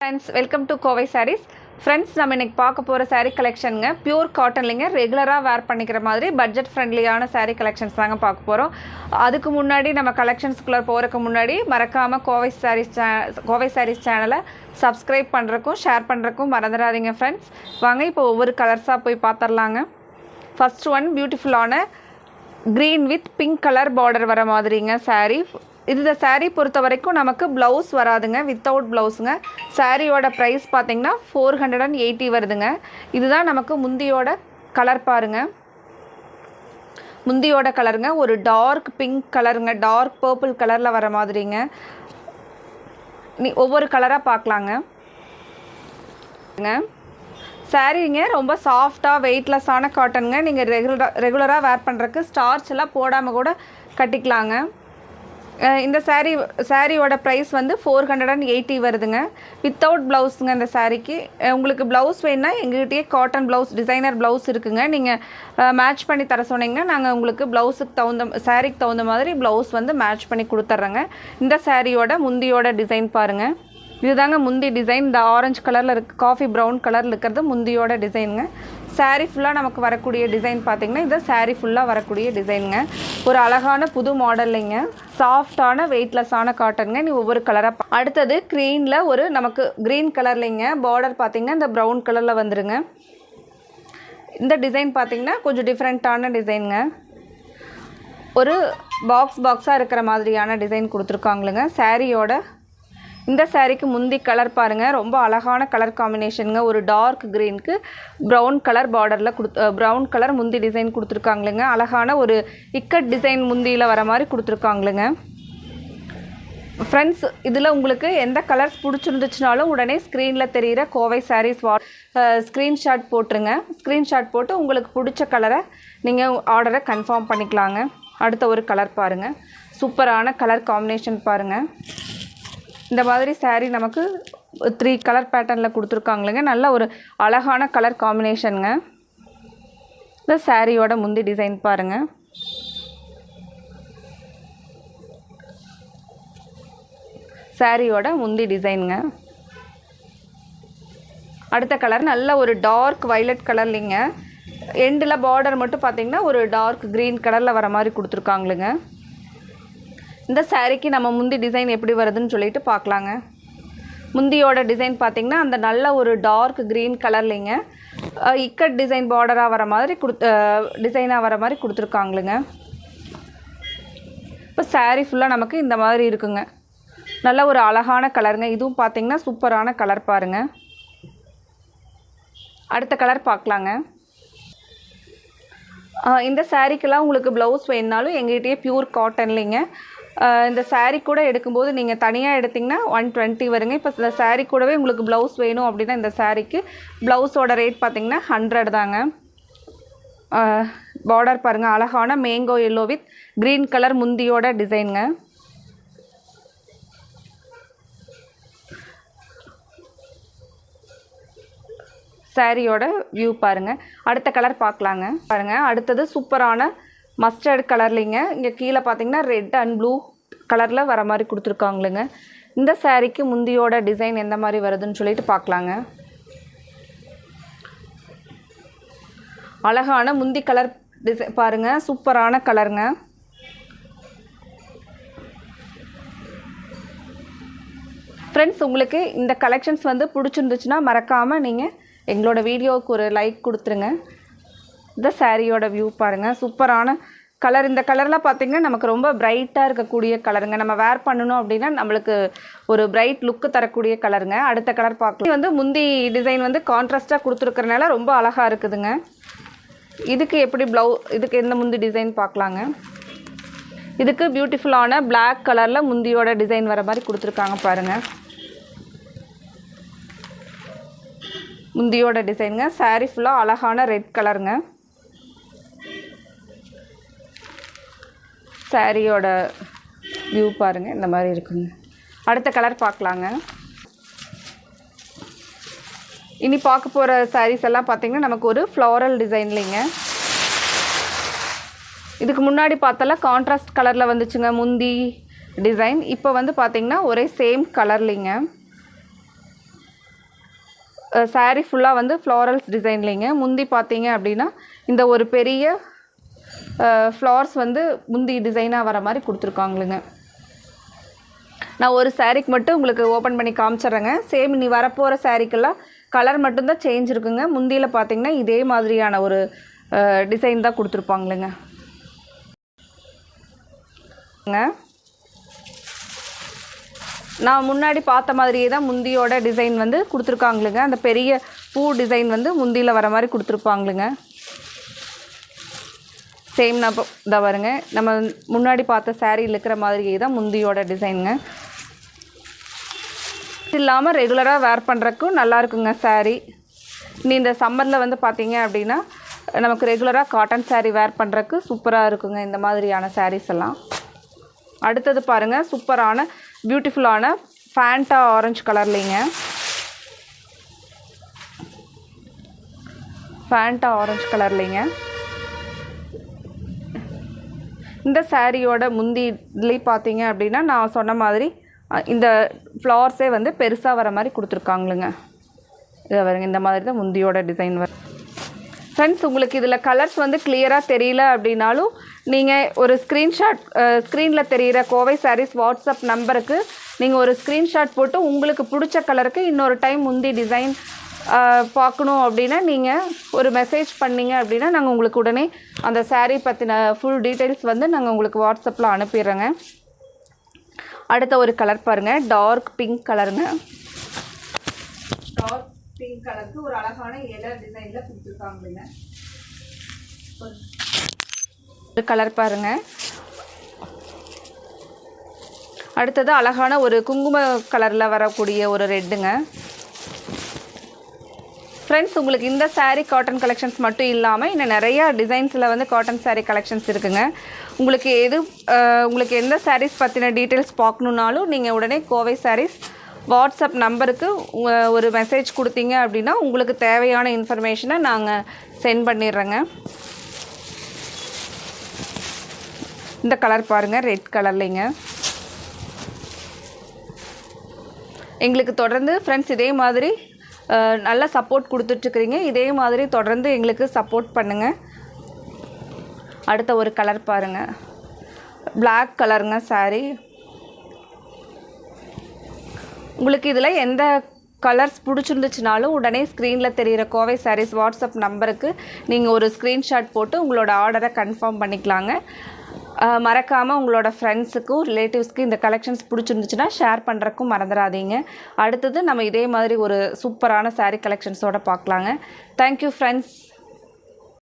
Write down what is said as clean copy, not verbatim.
Friends, welcome to Kovai Sarees. Friends, நம்ம இன்னைக்கு பார்க்க போற saree collectionங்க பியூர் காட்டன்லங்க ரெகுலரா வேர் பண்ணிக்கிற மாதிரி பட்ஜெட் ஃப்ரெண்ட்லியான saree collections தாங்க பார்க்க போறோம். அதுக்கு முன்னாடி நம்ம collectionsக்குள்ள போறதுக்கு முன்னாடி மறக்காம கோவை sarees சேனலை subscribe பண்றதுக்கும் ஷேர் பண்றதுக்கும் மறந்துடாதீங்க friends. வாங்க இப்போ ஒவ்வொரு கலர்ஸா போய் பார்த்தறலாங்க. First one beautiful-ஆன green with pink color border வர மாதிரிங்க saree. இந்த saree பொறுத்த வரைக்கும் நமக்கு blouse வராதுங்க without blouseங்க. சாரியோட price பாத்தீங்கன்னா 480 வருதுங்க. இதுதான் நமக்கு முந்தியோட கலர் பாருங்க. முந்தியோட கலருங்க ஒரு டார்க் பிங்க் கலருங்க, டார்க் பர்பிள் கலர்ல வர மாதிரிங்க. ஒவ்வொரு கலரா பார்க்கலாங்க. சாரீங்க ரொம்ப சாஃப்டா வெயிட்லெஸ்ஸான காட்டனுங்க. நீங்க ரெகுலரா வேர் பண்றதுக்கு ஸ்டார்ச் எல்லாம் போடாம கூட கட்டிக்கலாங்க. இந்த சாரியோட price வந்து 480 வருதுங்க. வித்தவுட் ப்ளவுஸுங்க இந்த சாரிக்கு. உங்களுக்கு ப்ளவுஸ் வேணும்னா எங்ககிட்டயே காட்டன் ப்ளவுஸ் டிசைனர் ப்ளவுஸ் இருக்குங்க. நீங்கள் மேட்ச் பண்ணி தர சொன்னீங்கன்னா நாங்கள் உங்களுக்கு சாரிக்கு தகுந்த மாதிரி ப்ளவுஸ் வந்து மேட்ச் பண்ணி கொடுத்துட்றோங்க. இந்த சாரியோட முந்தியோட டிசைன் பாருங்கள். இதுதாங்க முந்தி டிசைன். இந்த ஆரஞ்சு கலரில் காஃபி ப்ரௌன் கலரில் இருக்கிறது முந்தியோட டிசைனுங்க. சாரீ ஃபுல்லாக நமக்கு வரக்கூடிய டிசைன் பார்த்திங்கன்னா இது சாரீ ஃபுல்லாக வரக்கூடிய டிசைனுங்க. ஒரு அழகான புது மாடல்லைங்க, சாஃப்டான வெயிட்லெஸ்ஸான காட்டனுங்க. நீ ஒவ்வொரு கலராக அடுத்தது க்ரீனில் ஒரு நமக்கு க்ரீன் கலர்லைங்க பார்டர் பார்த்திங்கன்னா இந்த ப்ரௌன் கலரில் வந்துருங்க. இந்த டிசைன் பார்த்திங்கன்னா கொஞ்சம் டிஃப்ரெண்ட்டான டிசைனுங்க. ஒரு பாக்ஸாக இருக்கிற மாதிரியான டிசைன் கொடுத்துருக்காங்களுங்க. சாரியோட இந்த சாரிக்கு முந்தி கலர் பாருங்கள், ரொம்ப அழகான கலர் காம்பினேஷனுங்க. ஒரு டார்க் க்ரீனுக்கு ப்ரௌன் கலர் பார்டரில் ப்ரௌன் கலர் முந்தி டிசைன் கொடுத்துருக்காங்களுங்க. அழகான ஒரு இக்கட் டிசைன் முந்தியில் வர மாதிரி கொடுத்துருக்காங்களுங்க. ஃப்ரெண்ட்ஸ், இதில் உங்களுக்கு எந்த கலர்ஸ் பிடிச்சிருந்துச்சுனாலும் உடனே ஸ்க்ரீனில் தெரிகிற கோவை சாரீஸ் ஸ்க்ரீன்ஷாட் போட்டுருங்க. ஸ்க்ரீன்ஷாட் போட்டு உங்களுக்கு பிடிச்ச கலரை நீங்கள் ஆர்டரை கன்ஃபார்ம் பண்ணிக்கலாங்க. அடுத்த ஒரு கலர் பாருங்கள், சூப்பரான கலர் காம்பினேஷன் பாருங்கள். இந்த மாதிரி சாரீ நமக்கு 3 கலர் பேட்டர்னில் கொடுத்துருக்காங்களுங்க. நல்ல ஒரு அழகான கலர் காம்பினேஷனுங்க. இந்த சாரியோட முந்தி டிசைன் பாருங்கள். சாரியோட முந்தி டிசைனுங்க. அடுத்த கலர் நல்ல ஒரு டார்க் வயலட் கலர்லிங்க. எண்டில் பார்டர் மட்டும் பார்த்திங்கன்னா ஒரு டார்க் க்ரீன் கலரில் வர மாதிரி கொடுத்துருக்காங்களுங்க. இந்த சாரீக்கு நம்ம முந்தி டிசைன் எப்படி வருதுன்னு சொல்லிட்டு பார்க்கலாங்க. முந்தியோட டிசைன் பார்த்திங்கன்னா அந்த நல்ல ஒரு டார்க் க்ரீன் கலர்லிங்க இக்கட் டிசைன் பார்டராக வர மாதிரி டிசைனாக வர மாதிரி கொடுத்துருக்காங்களுங்க. இப்போ சாரீ ஃபுல்லாக நமக்கு இந்த மாதிரி இருக்குங்க. நல்ல ஒரு அழகான கலருங்க. இதுவும் பார்த்திங்கன்னா சூப்பரான கலர் பாருங்கள். அடுத்த கலர் பார்க்கலாங்க. இந்த சாரீக்கெல்லாம் உங்களுக்கு ப்ளவுஸ் வேணுனாலும் எங்ககிட்டயே பியூர் காட்டன்லிங்க. இந்த சாரீ கூட எடுக்கும்போது நீங்கள் தனியாக எடுத்திங்கன்னா 120 வருங்க. இப்போ இந்த சாரீ கூடவே உங்களுக்கு ப்ளவுஸ் வேணும் அப்படின்னா இந்த சாரீக்கு ப்ளவுஸோட ரேட் பார்த்திங்கன்னா 100 தாங்க. பார்டர் பாருங்கள், அழகான mango yellow with green colour முந்தியோட டிசைனுங்க. சாரியோட வியூ பாருங்கள். அடுத்த கலர் பார்க்கலாங்க. பாருங்கள், அடுத்தது சூப்பரான மஸ்டர்ட் கலர்லிங்க. இங்கே கீழே பார்த்தீங்கன்னா ரெட் அண்ட் ப்ளூ கலரில் வர மாதிரி கொடுத்துருக்காங்களுங்க. இந்த சாரீக்கு முந்தியோட டிசைன் எந்த மாதிரி வருதுன்னு சொல்லிட்டு பார்க்கலாங்க. அழகான முந்தி கலர் டிசைன் பாருங்கள், சூப்பரான கலருங்க. ஃப்ரெண்ட்ஸ், உங்களுக்கு இந்த கலெக்ஷன்ஸ் வந்து பிடிச்சிருந்துச்சுன்னா மறக்காமல் நீங்கள் எங்களோட வீடியோவுக்கு ஒரு லைக் கொடுத்துருங்க. இந்த சாரியோட வியூ பாருங்கள், சூப்பரான கலர். இந்த கலர்லாம் பார்த்திங்கன்னா நமக்கு ரொம்ப பிரைட்டாக இருக்கக்கூடிய கலருங்க. நம்ம வேர் பண்ணணும் அப்படின்னா நம்மளுக்கு ஒரு பிரைட் லுக்கு தரக்கூடிய கலருங்க. அடுத்த கலர் பார்க்கலாம். இது வந்து முந்தி டிசைன் வந்து கான்ட்ராஸ்ட்டாக கொடுத்துருக்கறனால ரொம்ப அழகாக இருக்குதுங்க. இதுக்கு எப்படி இதுக்கு எந்த முந்தி டிசைன் பார்க்கலாங்க. இதுக்கு பியூட்டிஃபுல்லான பிளாக் கலரில் முந்தியோட டிசைன் வர மாதிரி கொடுத்துருக்காங்க பாருங்கள். முந்தியோட டிசைனுங்க. சாரீ ஃபுல்லாக அழகான ரெட் கலருங்க. சாரியோட வியூ பாருங்கள், இந்த மாதிரி இருக்குங்க. அடுத்த கலர் பார்க்கலாங்க. இனி பார்க்க போகிற சாரீஸ் எல்லாம் பார்த்திங்கன்னா நமக்கு ஒரு ஃப்ளோரல் டிசைன்லிங்க. இதுக்கு முன்னாடி பார்த்தெல்லாம் கான்ட்ராஸ்ட் கலரில் வந்துச்சுங்க முந்தி டிசைன். இப்போ வந்து பார்த்திங்கன்னா ஒரே சேம் கலர்லிங்க. saree ஃபுல்லாக வந்து ஃப்ளாரல்ஸ் டிசைன்லிங்க. முந்தி பார்த்தீங்க அப்படின்னா இந்த ஒரு பெரிய ஃப்ளார்ஸ் வந்து முந்தி டிசைனாக வர மாதிரி கொடுத்துருக்காங்களுங்க. நான் ஒரு சாரீக்கு மட்டும் உங்களுக்கு ஓப்பன் பண்ணி காமிச்சிட்றேங்க. சேம் நீ வரப்போகிற சாரீக்கெல்லாம் கலர் மட்டும்தான் சேஞ்ச் இருக்குங்க. முந்தியில் பார்த்தீங்கன்னா இதே மாதிரியான ஒரு டிசைன் தான் கொடுத்துருப்பாங்களுங்க. நான் முன்னாடி பார்த்த மாதிரியே தான் முந்தியோட டிசைன் வந்து கொடுத்துருக்காங்களுங்க. அந்த பெரிய பூ டிசைன் வந்து முந்தியில் வர மாதிரி கொடுத்துருப்பாங்களுங்க. சேம் நான் இதை வருங்க, நம்ம முன்னாடி பார்த்த சாரியில் இருக்கிற மாதிரியே தான் முந்தியோட டிசைனுங்க. இல்லாமல் ரெகுலராக வேர் பண்ணுறதுக்கும் நல்லா இருக்குங்க சாரீ. நீ இந்த சம்மரில் வந்து பார்த்தீங்க அப்படின்னா நமக்கு ரெகுலராக காட்டன் சாரீ வேர் பண்ணுறதுக்கு சூப்பராக இருக்குங்க இந்த மாதிரியான சாரீஸ் எல்லாம். அடுத்தது பாருங்கள், சூப்பரான பியூட்டிஃபுல்லான ஃபேண்டா ஆரஞ்சு கலர்லிங்க. ஃபேண்டா ஆரஞ்சு கலர்லிங்க. இந்த சாரியோட முந்திலே பார்த்தீங்க அப்படின்னா நான் சொன்ன மாதிரி இந்த ஃப்ளவர்ஸே வந்து பெருசாக வர மாதிரி கொடுத்துருக்காங்களுங்க. இதை வருங்க, இந்த மாதிரி தான் முந்தியோட டிசைன் வரும். ஃப்ரெண்ட்ஸ், உங்களுக்கு இதில் கலர்ஸ் வந்து கிளியராக தெரியல அப்படின்னாலும் நீங்கள் ஒரு ஸ்க்ரீன்ஷாட், ஸ்க்ரீனில் தெரிகிற கோவை சாரீஸ் வாட்ஸ்அப் நம்பருக்கு நீங்கள் ஒரு ஸ்க்ரீன்ஷாட் போட்டு உங்களுக்கு பிடிச்ச கலருக்கு இன்னொரு டைம் முந்தி டிசைன் பார்க்கணும் அப்படின்னா நீங்கள் ஒரு மெசேஜ் பண்ணிங்க அப்படின்னா நாங்கள் உங்களுக்கு உடனே அந்த சாரீ பற்றின ஃபுல் டீட்டெயில்ஸ் வந்து நாங்கள் உங்களுக்கு வாட்ஸ்அப்பில் அனுப்பிடுறோங்க. அடுத்த ஒரு கலர் பாருங்கள், டார்க் பிங்க் கலருங்க. டார்க் பிங்க் கலருக்கு ஒரு அழகான எல்லோ டிசைனில் கொடுத்துருக்காங்க. ஒரு கலர் பாருங்கள். அடுத்தது அழகான ஒரு குங்கும கலரில் வரக்கூடிய ஒரு ரெட்டுங்க. ஃப்ரெண்ட்ஸ், உங்களுக்கு இந்த சாரீ காட்டன் கலெக்ஷன்ஸ் மட்டும் இல்லாமல் இன்னும் நிறையா டிசைன்ஸில் வந்து காட்டன் சாரீ கலெக்ஷன்ஸ் இருக்குங்க. உங்களுக்கு எந்த சாரீஸ் பற்றின டீட்டெயில்ஸ் பார்க்கணுன்னாலும் நீங்கள் உடனே கோவை சாரீஸ் வாட்ஸ்அப் நம்பருக்கு ஒரு மெசேஜ் கொடுத்தீங்க அப்படின்னா உங்களுக்கு தேவையான இன்ஃபர்மேஷனை நாங்கள் சென்ட் பண்ணிடுறோங்க. இந்த கலர் பாருங்கள், ரெட் கலர்லிங்க. எங்களுக்கு தொடர்ந்து ஃப்ரெண்ட்ஸ் இதே மாதிரி நல்ல சப்போர்ட் கொடுத்துட்ருக்குறீங்க. இதே மாதிரி தொடர்ந்து எங்களுக்கு சப்போர்ட் பண்ணுங்கள். அடுத்த ஒரு கலர் பாருங்கள், பிளாக் கலருங்க சாரீ. உங்களுக்கு இதில் எந்த கலர்ஸ் பிடிச்சிருந்துச்சுனாலும் உடனே ஸ்க்ரீனில் தெரிகிற கோவை சாரீஸ் வாட்ஸ்அப் நம்பருக்கு நீங்கள் ஒரு ஸ்க்ரீன்ஷாட் போட்டு உங்களோட ஆர்டரை கன்ஃபார்ம் பண்ணிக்கலாங்க. மறக்காமல் உங்களோட ஃப்ரெண்ட்ஸுக்கும் ரிலேட்டிவ்ஸ்க்கு இந்த கலெக்ஷன்ஸ் பிடிச்சிருந்துச்சுன்னா ஷேர் பண்ணுறக்கும் மறந்துடாதீங்க. அடுத்தது நம்ம இதே மாதிரி ஒரு சூப்பரான சாரீ கலெக்ஷன்ஸோடு பார்க்கலாங்க. Thank you friends.